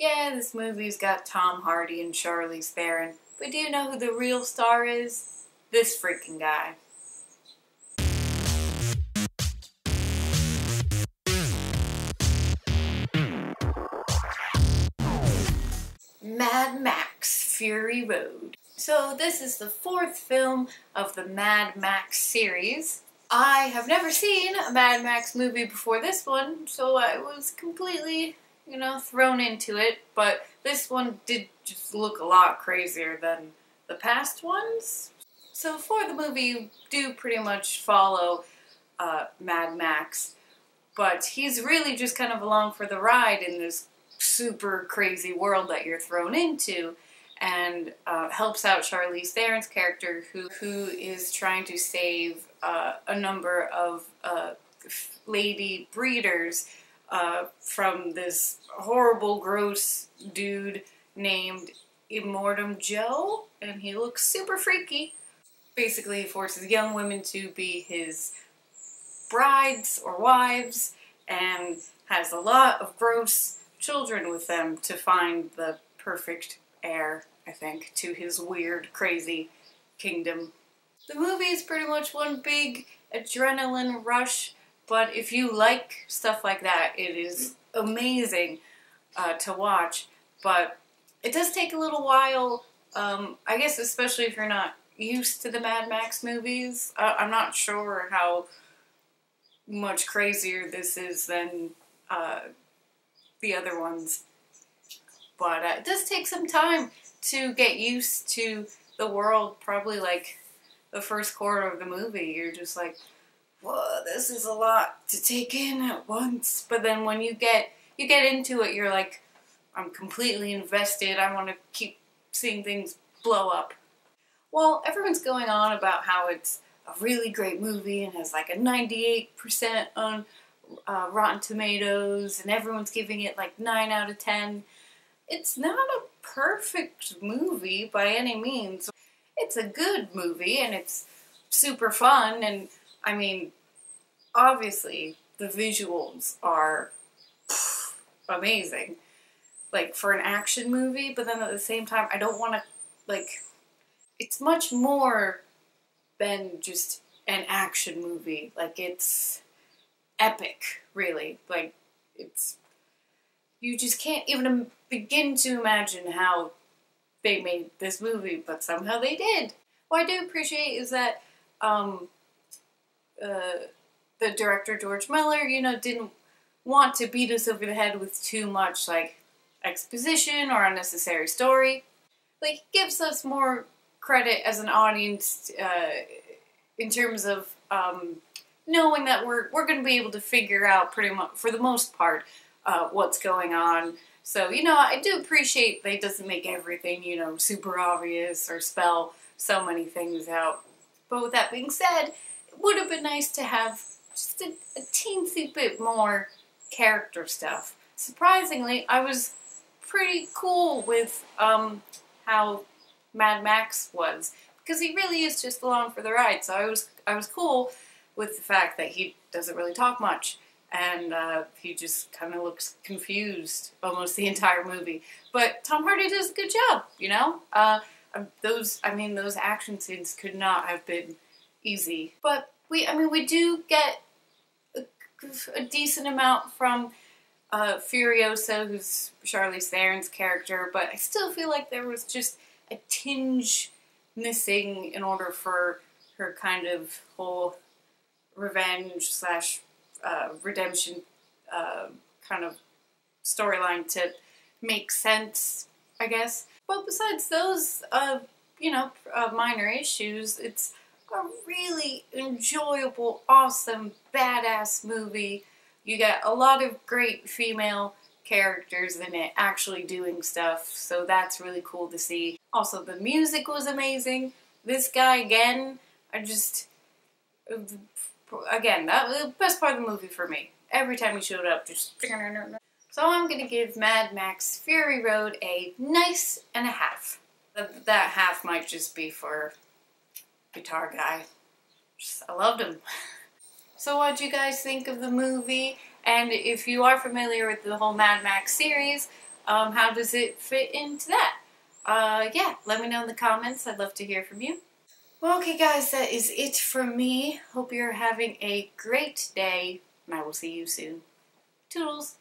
Yeah, this movie's got Tom Hardy and Charlize Theron, but do you know who the real star is? This freaking guy. Mad Max Fury Road. So this is the fourth film of the Mad Max series. I have never seen a Mad Max movie before this one, so I was completely, thrown into it, but this one did just look a lot crazier than the past ones. So for the movie, you do pretty much follow Mad Max, but he's really just kind of along for the ride in this super crazy world that you're thrown into, and helps out Charlize Theron's character, who is trying to save a number of lady breeders from this horrible, gross dude named Immortum Joe, and he looks super freaky. Basically, he forces young women to be his brides or wives, and has a lot of gross children with them to find the perfect heir, I think, to his weird, crazy kingdom. The movie is pretty much one big adrenaline rush, but if you like stuff like that, it is amazing to watch. But it does take a little while, I guess, especially if you're not used to the Mad Max movies. I'm not sure how much crazier this is than the other ones. But it does take some time to get used to the world. Probably like the first quarter of the movie, you're just like, whoa, this is a lot to take in at once. But then when you get into it, you're like, I'm completely invested. I want to keep seeing things blow up. Well, everyone's going on about how it's a really great movie and has like a 98% on Rotten Tomatoes, and everyone's giving it like 9 out of 10. It's not a perfect movie by any means. It's a good movie, and it's super fun, and I mean, obviously, the visuals are amazing, like, for an action movie, but then at the same time, I don't want to, like, it's much more than just an action movie. Like, it's epic, really. Like, you just can't even begin to imagine how they made this movie, but somehow they did. What I do appreciate is that the director, George Miller, didn't want to beat us over the head with too much, like, exposition or unnecessary story. Like, it gives us more credit as an audience in terms of knowing that we're going to be able to figure out pretty much, for the most part, what's going on. So, I do appreciate that it doesn't make everything, super obvious or spell so many things out. But with that being said, it would have been nice to have just a teensy bit more character stuff. Surprisingly, I was pretty cool with how Mad Max was, because he really is just along for the ride. So I was cool with the fact that he doesn't really talk much. And he just kind of looks confused almost the entire movie. But Tom Hardy does a good job, those action scenes could not have been easy. But we do get a decent amount from Furiosa, who's Charlize Theron's character, but I still feel like there was just a tinge missing in order for her kind of whole revenge slash redemption kind of storyline to make sense, I guess. But besides those, minor issues, it's a really enjoyable, awesome, badass movie. You get a lot of great female characters in it actually doing stuff, so that's really cool to see. Also, the music was amazing. This guy, again, again, that was the best part of the movie for me. Every time he showed up, just... So I'm going to give Mad Max Fury Road a nice and a half. That half might just be for Guitar Guy. I loved him. So what do you guys think of the movie? And if you are familiar with the whole Mad Max series, How does it fit into that? Yeah, let me know in the comments. I'd love to hear from you. Well, okay guys, that is it from me. Hope you're having a great day, and I will see you soon. Toodles!